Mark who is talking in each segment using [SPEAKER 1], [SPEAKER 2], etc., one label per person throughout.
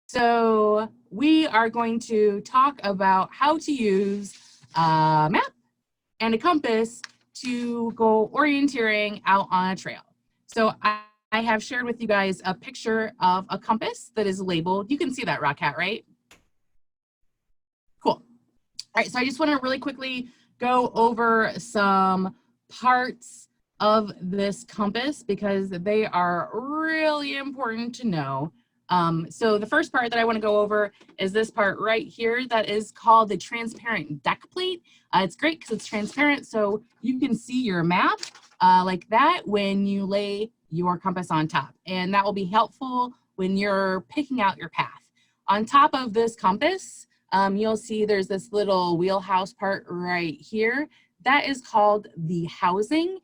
[SPEAKER 1] So we are going to talk about how to use a map and a compass to go orienteering out on a trail. So I have shared with you guys a picture of a compass that is labeled. You can see that, Rockcat, right? Cool. All right, so I just want to really quickly go over some parts of this compass because they are really important to know. So the first part that I want to go over is this part right here that is called the transparent deck plate. It's great because it's transparent, so you can see your map like that when you lay your compass on top. And that will be helpful when you're picking out your path. On top of this compass, you'll see there's this little wheelhouse part right here. That is called the housing.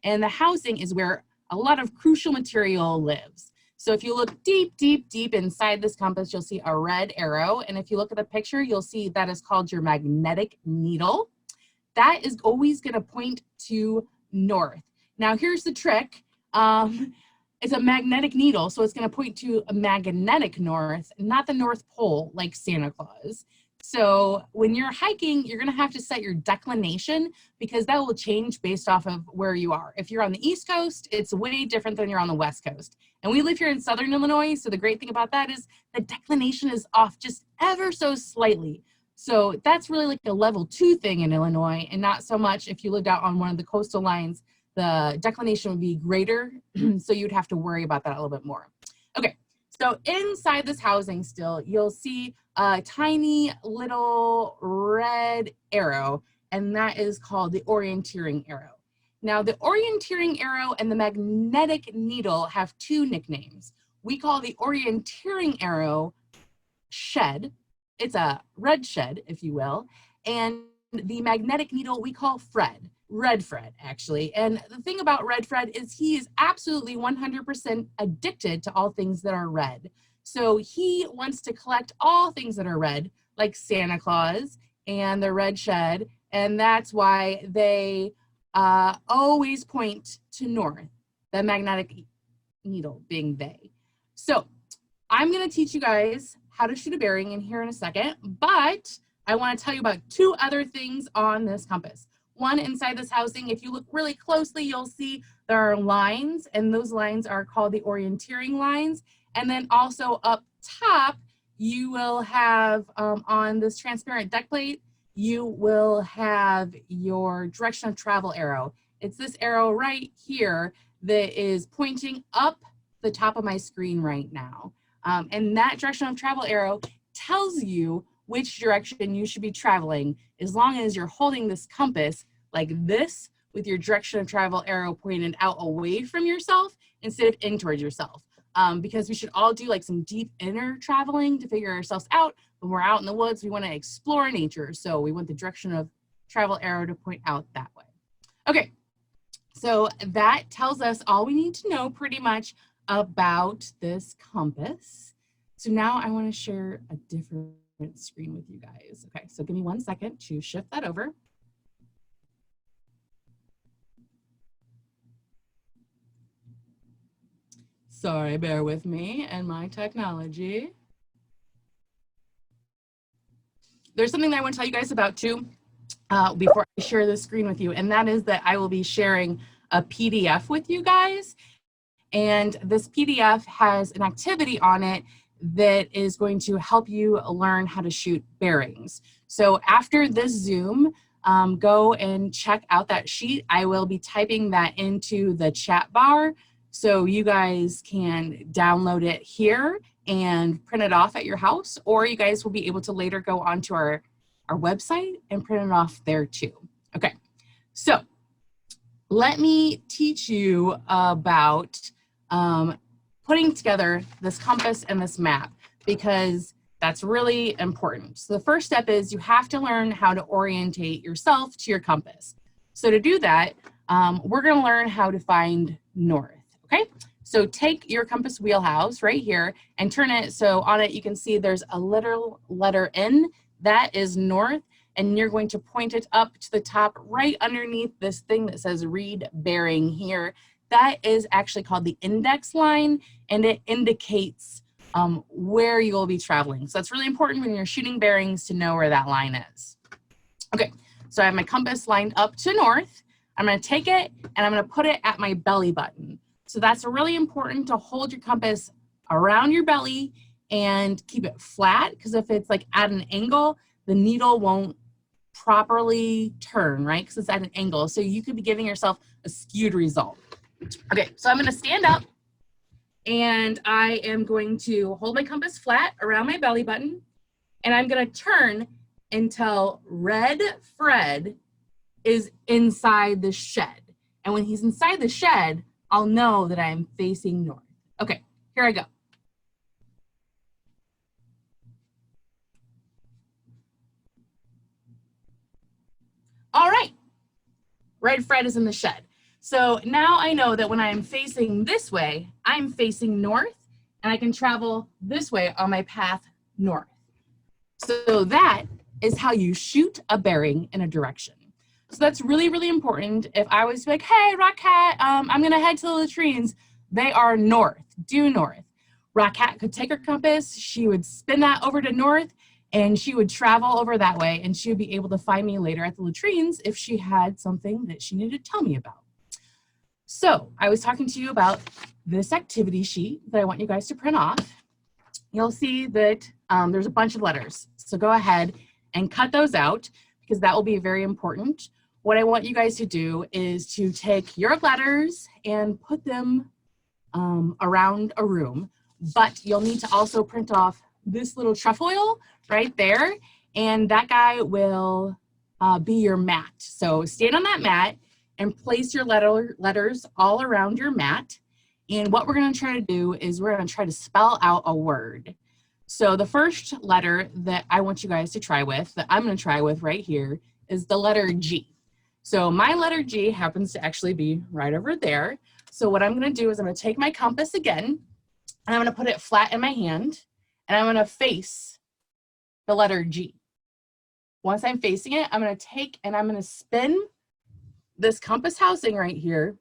[SPEAKER 1] And the housing is where a lot of crucial material lives. So if you look deep, deep, deep inside this compass, you'll see a red arrow. And if you look at the picture, you'll see that is called your magnetic needle. That is always going to point to north. Now, here's the trick. It's a magnetic needle, so it's going to point to a magnetic north, not the North Pole like Santa Claus. So when you're hiking, you're going to have to set your declination because that will change based off of where you are. If you're on the East Coast, it's way different than you're on the West Coast. And we live here in Southern Illinois, so the great thing about that is the declination is off just ever so slightly. So that's really like a level 2 thing in Illinois, and not so much if you lived out on one of the coastal lines, the declination would be greater, so you'd have to worry about that a little bit more. Okay, so inside this housing still, you'll see a tiny little red arrow, and that is called the orienteering arrow. Now, the orienteering arrow and the magnetic needle have 2 nicknames. We call the orienteering arrow shed. It's a red shed, if you will, and the magnetic needle we call Fred. Red Fred, actually. And the thing about Red Fred is he is absolutely 100% addicted to all things that are red. So he wants to collect all things that are red, like Santa Claus and the red shed. And that's why they always point to north, the magnetic needle being they. So I'm going to teach you guys how to shoot a bearing in here in a second, but I want to tell you about 2 other things on this compass. One, inside this housing, if you look really closely, you'll see there are lines, and those lines are called the orienteering lines. And then also up top, you will have on this transparent deck plate, you will have your direction of travel arrow. It's this arrow right here that is pointing up the top of my screen right now. And that direction of travel arrow tells you which direction you should be traveling as long as you're holding this compass like this with your direction of travel arrow pointed out away from yourself instead of in towards yourself. Because we should all do like some deep inner traveling to figure ourselves out. When we're out in the woods, we want to explore nature. So we want the direction of travel arrow to point out that way. Okay, so that tells us all we need to know pretty much about this compass. So now I want to share a different screen with you guys. Okay, so give me 1 second to shift that over. Sorry, bear with me and my technology. There's something that I want to tell you guys about too before I share the screen with you, and that is that I will be sharing a PDF with you guys. And this PDF has an activity on it that is going to help you learn how to shoot bearings. So after this Zoom, go and check out that sheet. I will be typing that into the chat bar so you guys can download it here and print it off at your house, or you guys will be able to later go onto our website and print it off there too. Okay, so let me teach you about putting together this compass and this map because that's really important. So the first step is you have to learn how to orientate yourself to your compass. So to do that, we're going to learn how to find north. Okay, so take your compass wheelhouse right here and turn it so on it you can see there's a little letter N, that is north, and you're going to point it up to the top right underneath this thing that says read bearing here. That is actually called the index line, and it indicates where you'll be traveling. So that's really important when you're shooting bearings to know where that line is. Okay, so I have my compass lined up to north. I'm going to take it and I'm going to put it at my belly button. So that's really important to hold your compass around your belly and keep it flat, because if it's like at an angle, the needle won't properly turn, right? Because it's at an angle. So you could be giving yourself a skewed result. Okay, so I'm going to stand up and I am going to hold my compass flat around my belly button, and I'm going to turn until Red Fred is inside the shed. And when he's inside the shed, I'll know that I'm facing north. Okay, here I go. All right, Red Fred is in the shed. So now I know that when I'm facing this way, I'm facing north, and I can travel this way on my path north. So that is how you shoot a bearing in a direction. So that's really, really important. If I was like, hey, Rockcat, I'm gonna head to the latrines, they are north, due north. Rockcat could take her compass, she would spin that over to north, and she would travel over that way, and she would be able to find me later at the latrines if she had something that she needed to tell me about. So I was talking to you about this activity sheet that I want you guys to print off. You'll see that there's a bunch of letters. So go ahead and cut those out, because that will be very important. What I want you guys to do is to take your letters and put them around a room, but you'll need to also print off this little trefoil right there, and that guy will be your mat. So stand on that mat and place your letters all around your mat. And what we're going to try to do is we're going to try to spell out a word. So the first letter that I want you guys to try with, that I'm going to try with right here, is the letter G. So my letter G happens to actually be right over there. So what I'm going to do is I'm going to take my compass again, and I'm going to put it flat in my hand, and I'm going to face the letter G. Once I'm facing it, I'm going to take and I'm going to spin this compass housing right here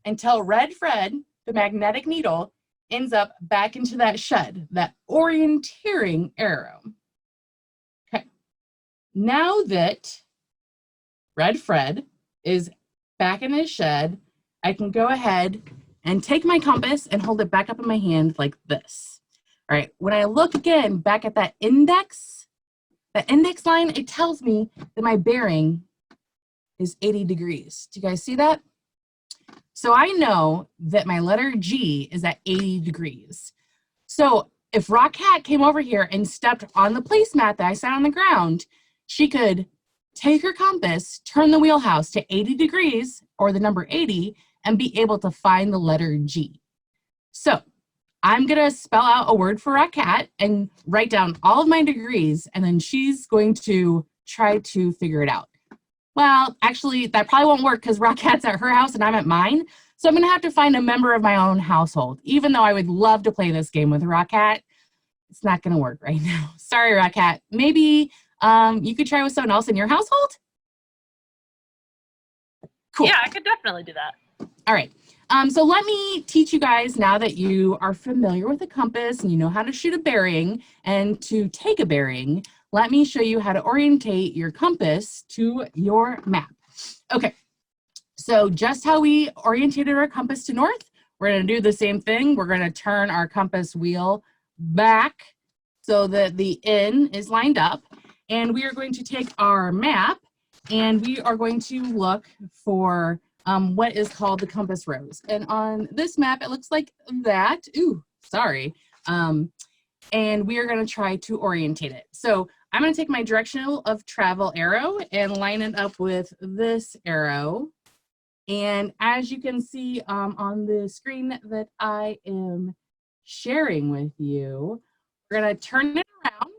[SPEAKER 1] until Red Fred, the magnetic needle, ends up back into that shed, that orienteering arrow. Okay, now that Red Fred is back in his shed, I can go ahead and take my compass and hold it back up in my hand like this. All right, when I look again back at that index line, it tells me that my bearing is 80 degrees. Do you guys see that? So I know that my letter G is at 80 degrees. So if Rockcat came over here and stepped on the placemat that I set on the ground, she could take her compass, turn the wheelhouse to 80 degrees, or the number 80, and be able to find the letter G. So I'm gonna spell out a word for Rockcat and write down all of my degrees, and then she's going to try to figure it out. Well, actually, that probably won't work because Rockcat's at her house and I'm at mine. So I'm going to have to find a member of my own household. Even though I would love to play this game with Rockcat, it's not going to work right now. Sorry, Rockcat. Maybe you could try with someone else in your household? Cool.
[SPEAKER 2] Yeah, I could definitely do that.
[SPEAKER 1] All right. So let me teach you guys, now that you are familiar with a compass and you know how to shoot a bearing and to take a bearing, let me show you how to orientate your compass to your map. Okay, so just how we orientated our compass to north, we're going to do the same thing. We're going to turn our compass wheel back so that the N is lined up, and we are going to take our map and we are going to look for what is called the compass rose. And on this map, it looks like that. Ooh, sorry. And we are going to try to orientate it. So I'm going to take my directional of travel arrow and line it up with this arrow. And as you can see on the screen that I am sharing with you, we're going to turn it around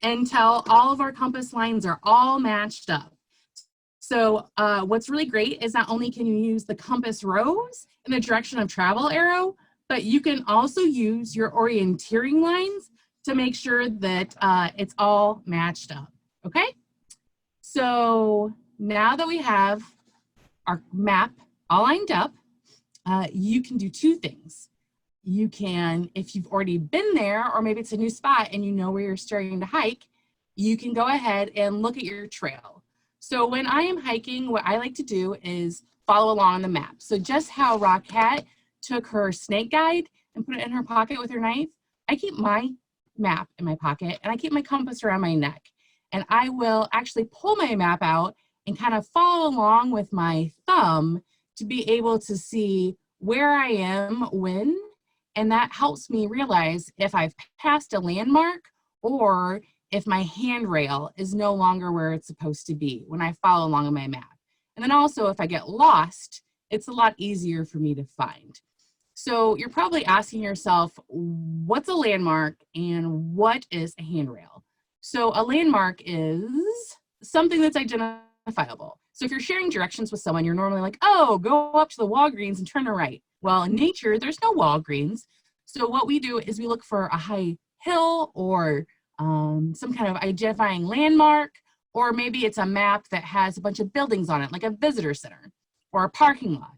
[SPEAKER 1] until all of our compass lines are all matched up. So what's really great is not only can you use the compass rose in the direction of travel arrow, but you can also use your orienteering lines to make sure that it's all matched up, okay? So now that we have our map all lined up, you can do two things. you can, if you've already been there, or maybe it's a new spot and you know where you're starting to hike, you can go ahead and look at your trail. So when I am hiking, what I like to do is follow along the map. So just how Rockcat took her snake guide and put it in her pocket with her knife, I keep my map in my pocket and I keep my compass around my neck. And I will actually pull my map out and kind of follow along with my thumb to be able to see where I am when, and that helps me realize if I've passed a landmark or if my handrail is no longer where it's supposed to be when I follow along on my map. And then also if I get lost, it's a lot easier for me to find. So you're probably asking yourself, what's a landmark and what is a handrail? So a landmark is something that's identifiable. So if you're sharing directions with someone, you're normally like, oh, go up to the Walgreens and turn to right. Well, in nature, there's no Walgreens. So what we do is we look for a high hill or some kind of identifying landmark, or maybe it's a map that has a bunch of buildings on it, like a visitor center or a parking lot.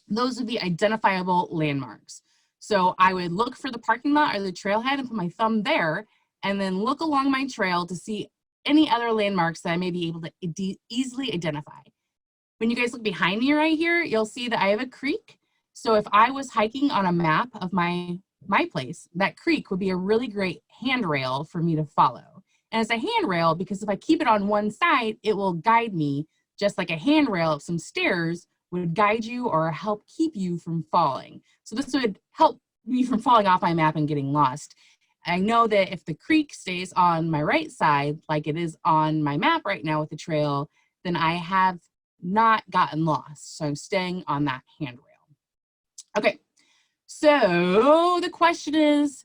[SPEAKER 1] Those would be identifiable landmarks. So I would look for the parking lot or the trailhead and put my thumb there, and then look along my trail to see any other landmarks that I may be able to easily identify. When you guys look behind me right here, you'll see that I have a creek. So if I was hiking on a map of my place, that creek would be a really great handrail for me to follow. And it's a handrail because if I keep it on one side, it will guide me, just like a handrail of some stairs would guide you or help keep you from falling. So this would help me from falling off my map and getting lost. I know that if the creek stays on my right side, like it is on my map right now with the trail, then I have not gotten lost. So I'm staying on that handrail. Okay, so the question is,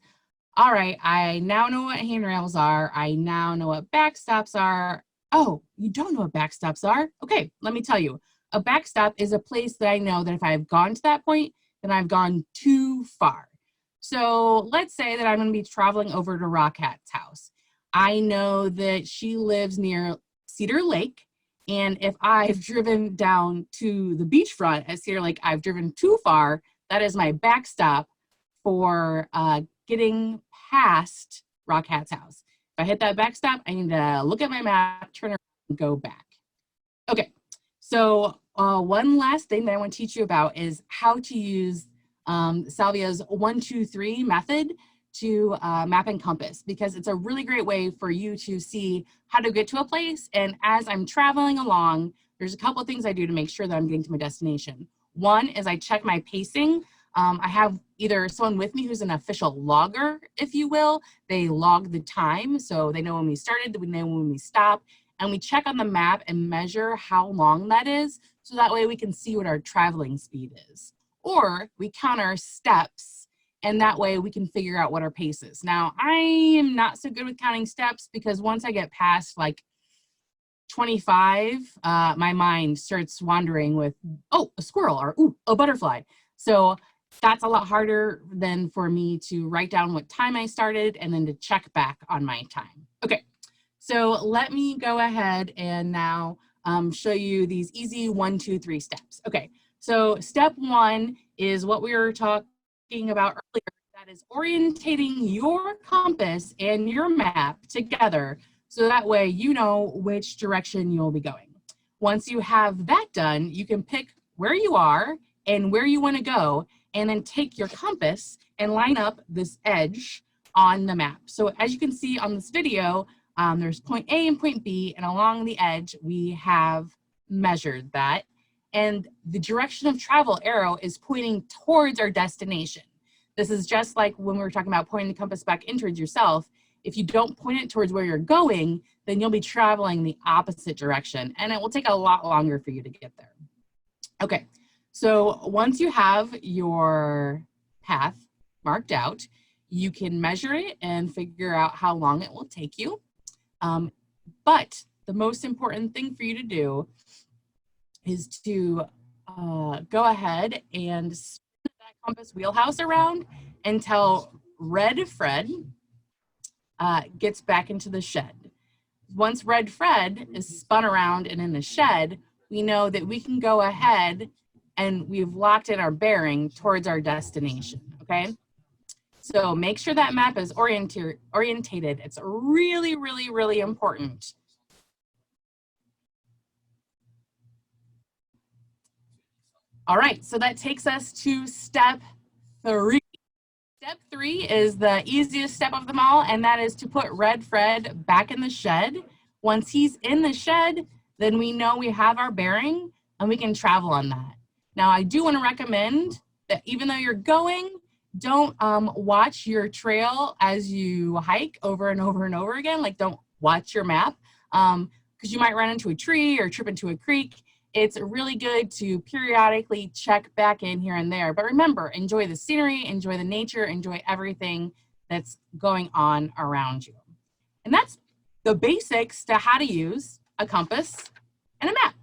[SPEAKER 1] all right, I now know what handrails are. I now know what backstops are. Oh, you don't know what backstops are? Okay, let me tell you. A backstop is a place that I know that if I've gone to that point, then I've gone too far. So let's say that I'm going to be traveling over to Rockcat's house. I know that she lives near Cedar Lake, and if I've driven down to the beachfront at Cedar Lake, I've driven too far. That is my backstop for getting past Rockcat's house. If I hit that backstop, I need to look at my map, turn around, and go back. Okay, so one last thing that I want to teach you about is how to use Salvia's 1, 2, 3 method to map and compass, because it's a really great way for you to see how to get to a place. And as I'm traveling along, there's a couple of things I do to make sure that I'm getting to my destination. One is I check my pacing. I have either someone with me who's an official logger, if you will. They log the time, so they know when we started, we know when we stopped, and we check on the map and measure how long that is, so that way we can see what our traveling speed is. Or we count our steps, and that way we can figure out what our pace is. Now, I am not so good with counting steps because once I get past like 25, my mind starts wandering with, oh, a squirrel, or ooh, a butterfly. So that's a lot harder than for me to write down what time I started and then to check back on my time. Okay, so let me go ahead and now show you these easy 1, 2, 3 steps. Okay, so step 1 is what we were talking about earlier. That is orientating your compass and your map together, so that way you know which direction you'll be going. Once you have that done, you can pick where you are and where you want to go, and then take your compass and line up this edge on the map. So as you can see on this video, there's point A and point B, and along the edge, we have measured that. And the direction of travel arrow is pointing towards our destination. This is just like when we were talking about pointing the compass back in towards yourself. If you don't point it towards where you're going, then you'll be traveling the opposite direction, and it will take a lot longer for you to get there. Okay, so once you have your path marked out, you can measure it and figure out how long it will take you. But the most important thing for you to do is to go ahead and spin that compass wheelhouse around until Red Fred gets back into the shed. Once Red Fred is spun around and in the shed, we know that we can go ahead and we've locked in our bearing towards our destination. okay? So make sure that map is orientated. It's really, really, really important. All right, so that takes us to step 3. Step 3 is the easiest step of them all, and that is to put Red Fred back in the shed. Once he's in the shed, then we know we have our bearing and we can travel on that. Now, I do want to recommend that even though you're going, don't watch your trail as you hike over and over and over again. Like, don't watch your map because you might run into a tree or trip into a creek. It's really good to periodically check back in here and there. But remember, enjoy the scenery, enjoy the nature, enjoy everything that's going on around you. And that's the basics to how to use a compass and a map.